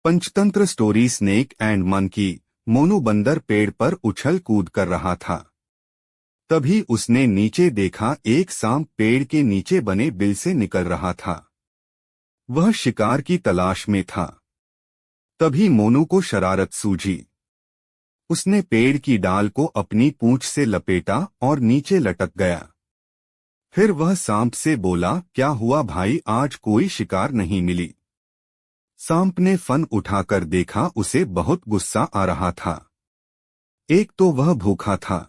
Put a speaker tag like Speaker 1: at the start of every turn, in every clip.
Speaker 1: Panchatantra story snake and monkey. Monu बंदर पेड़ पर उछल कूद कर रहा था। तभी उसने नीचे देखा, एक सांप पेड़ के नीचे बने बिल से निकल रहा था। वह शिकार की तलाश में था। तभी मोनू को शरारत सूझी। उसने पेड़ की डाल को अपनी पूंछ से लपेटा और नीचे लटक गया। फिर वह सांप से बोला, क्या हुआ भाई, आज कोई शिकार नहीं मिली? सांप ने फन उठाकर देखा, उसे बहुत गुस्सा आ रहा था। एक तो वह भूखा था,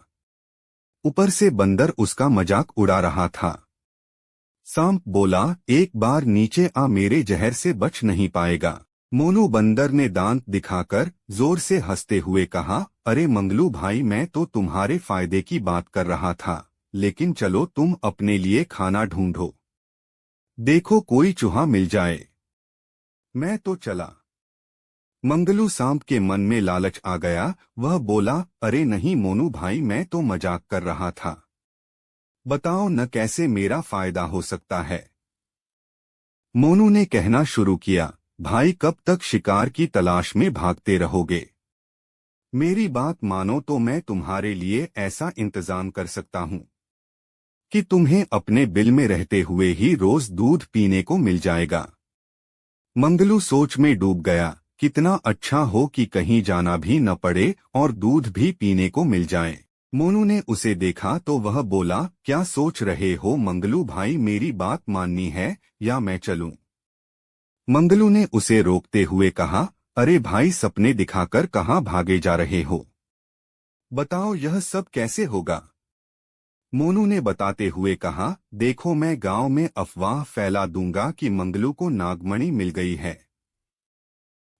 Speaker 1: ऊपर से बंदर उसका मजाक उड़ा रहा था। सांप बोला, एक बार नीचे आ, मेरे जहर से बच नहीं पाएगा। मोनू बंदर ने दांत दिखाकर जोर से हंसते हुए कहा, अरे मंगलू भाई, मैं तो तुम्हारे फायदे की बात कर रहा था, लेकिन चलो तुम अपने लिए खाना ढूंढो। देखो कोई चूहा मिल जाए। मैं तो चला। मंगलू सांप के मन में लालच आ गया। वह बोला, अरे नहीं मोनू भाई, मैं तो मजाक कर रहा था। बताओ न कैसे मेरा फायदा हो सकता है। मोनू ने कहना शुरू किया, भाई कब तक शिकार की तलाश में भागते रहोगे? मेरी बात मानो तो मैं तुम्हारे लिए ऐसा इंतजाम कर सकता हूँ कि तुम्हें अपने बिल में रहते हुए ही रोज दूध पीने को मिल जाएगा। मंगलू सोच में डूब गया, कितना अच्छा हो कि कहीं जाना भी न पड़े और दूध भी पीने को मिल जाए। मोनू ने उसे देखा तो वह बोला, क्या सोच रहे हो मंगलू भाई, मेरी बात माननी है या मैं चलूं? मंगलू ने उसे रोकते हुए कहा, अरे भाई, सपने दिखाकर कहाँ भागे जा रहे हो? बताओ यह सब कैसे होगा? मोनू ने बताते हुए कहा, देखो मैं गांव में अफवाह फैला दूंगा कि मंगलू को नागमणि मिल गई है।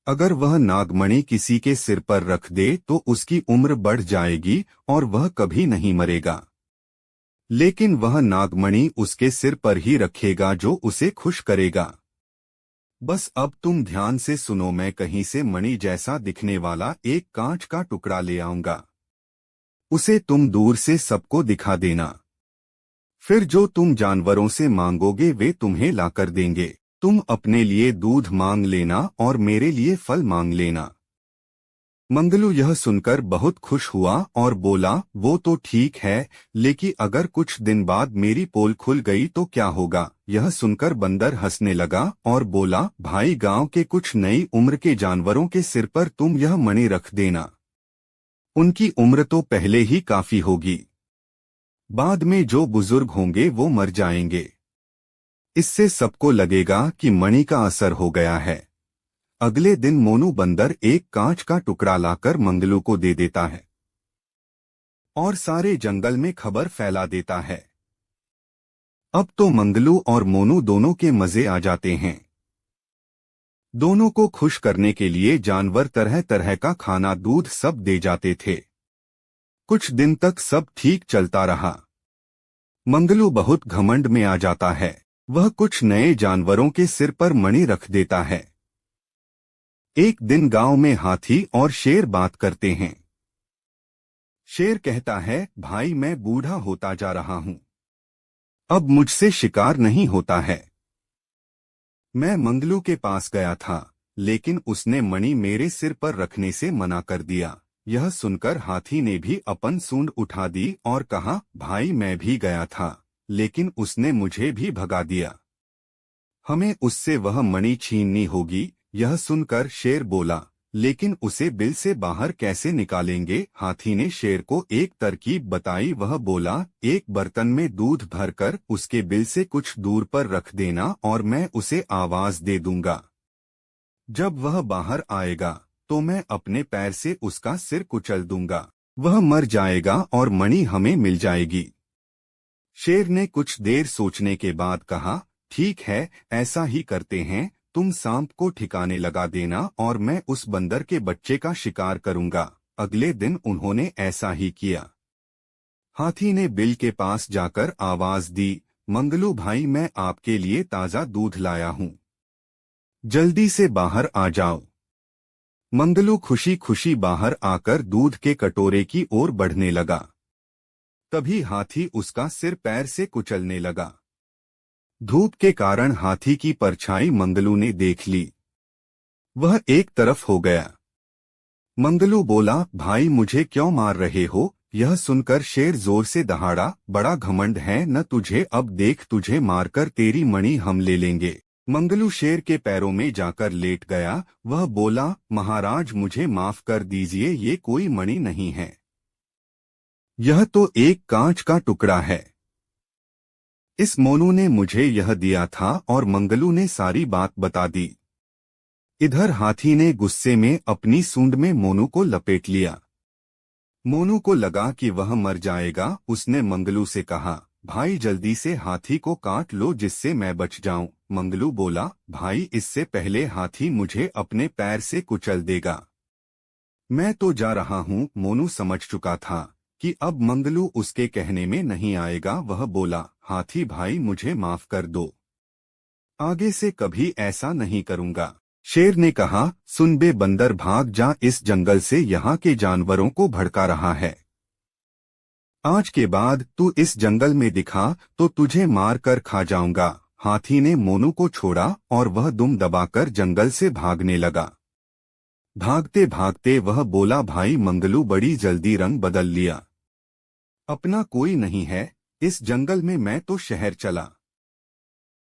Speaker 1: अगर वह नागमणि किसी के सिर पर रख दे तो उसकी उम्र बढ़ जाएगी और वह कभी नहीं मरेगा। लेकिन वह नागमणि उसके सिर पर ही रखेगा जो उसे खुश करेगा। बस अब तुम ध्यान से सुनो, मैं कहीं से मणि जैसा दिखने वाला एक कांच का टुकड़ा ले आऊंगा। उसे तुम दूर से सबको दिखा देना। फिर जो तुम जानवरों से मांगोगे वे तुम्हें लाकर देंगे। तुम अपने लिए दूध मांग लेना और मेरे लिए फल मांग लेना। मंगलू यह सुनकर बहुत खुश हुआ और बोला, वो तो ठीक है, लेकिन अगर कुछ दिन बाद मेरी पोल खुल गई तो क्या होगा? यह सुनकर बंदर हंसने लगा और बोला, भाई गांव के कुछ नई उम्र के जानवरों के सिर पर तुम यह मणि रख देना। उनकी उम्र तो पहले ही काफी होगी। बाद में जो बुजुर्ग होंगे वो मर जाएंगे। इससे सबको लगेगा कि मणि का असर हो गया है। अगले दिन मोनू बंदर एक कांच का टुकड़ा लाकर मंगलू को दे देता है और सारे जंगल में खबर फैला देता है। अब तो मंगलू और मोनू दोनों के मजे आ जाते हैं। दोनों को खुश करने के लिए जानवर तरह तरह का खाना, दूध सब दे जाते थे। कुछ दिन तक सब ठीक चलता रहा। मंगलू बहुत घमंड में आ जाता है। वह कुछ नए जानवरों के सिर पर मणि रख देता है। एक दिन गांव में हाथी और शेर बात करते हैं। शेर कहता है, भाई मैं बूढ़ा होता जा रहा हूं, अब मुझसे शिकार नहीं होता है। मैं मंगलू के पास गया था, लेकिन उसने मणि मेरे सिर पर रखने से मना कर दिया। यह सुनकर हाथी ने भी अपन सूंड उठा दी और कहा, भाई मैं भी गया था, लेकिन उसने मुझे भी भगा दिया। हमें उससे वह मणि छीननी होगी। यह सुनकर शेर बोला, लेकिन उसे बिल से बाहर कैसे निकालेंगे? हाथी ने शेर को एक तरकीब बताई। वह बोला, एक बर्तन में दूध भरकर उसके बिल से कुछ दूर पर रख देना और मैं उसे आवाज दे दूंगा। जब वह बाहर आएगा तो मैं अपने पैर से उसका सिर कुचल दूंगा। वह मर जाएगा और मणि हमें मिल जाएगी। शेर ने कुछ देर सोचने के बाद कहा, ठीक है, ऐसा ही करते हैं। तुम सांप को ठिकाने लगा देना और मैं उस बंदर के बच्चे का शिकार करूंगा। अगले दिन उन्होंने ऐसा ही किया। हाथी ने बिल के पास जाकर आवाज दी, मंगलू भाई, मैं आपके लिए ताजा दूध लाया हूं, जल्दी से बाहर आ जाओ। मंगलू खुशी खुशी बाहर आकर दूध के कटोरे की ओर बढ़ने लगा। तभी हाथी उसका सिर पैर से कुचलने लगा। धूप के कारण हाथी की परछाई मंगलू ने देख ली। वह एक तरफ हो गया। मंगलू बोला, भाई मुझे क्यों मार रहे हो? यह सुनकर शेर जोर से दहाड़ा, बड़ा घमंड है न तुझे, अब देख तुझे मारकर तेरी मणि हम ले लेंगे। मंगलू शेर के पैरों में जाकर लेट गया। वह बोला, महाराज मुझे माफ कर दीजिए, ये कोई मणि नहीं है, यह तो एक कांच का टुकड़ा है। इस मोनू ने मुझे यह दिया था। और मंगलू ने सारी बात बता दी। इधर हाथी ने गुस्से में अपनी सूंड में मोनू को लपेट लिया। मोनू को लगा कि वह मर जाएगा। उसने मंगलू से कहा, भाई जल्दी से हाथी को काट लो जिससे मैं बच जाऊं। मंगलू बोला, भाई इससे पहले हाथी मुझे अपने पैर से कुचल देगा। मैं तो जा रहा हूं। मोनू समझ चुका था कि अब मंगलू उसके कहने में नहीं आएगा। वह बोला, हाथी भाई मुझे माफ कर दो, आगे से कभी ऐसा नहीं करूंगा। शेर ने कहा, सुन बे बंदर, भाग जा इस जंगल से, यहाँ के जानवरों को भड़का रहा है। आज के बाद तू इस जंगल में दिखा तो तुझे मार कर खा जाऊंगा। हाथी ने मोनू को छोड़ा और वह दुम दबाकर जंगल से भागने लगा। भागते भागते वह बोला, भाई मंगलू बड़ी जल्दी रंग बदल लिया, अपना कोई नहीं है। इस जंगल में मैं तो शहर चला।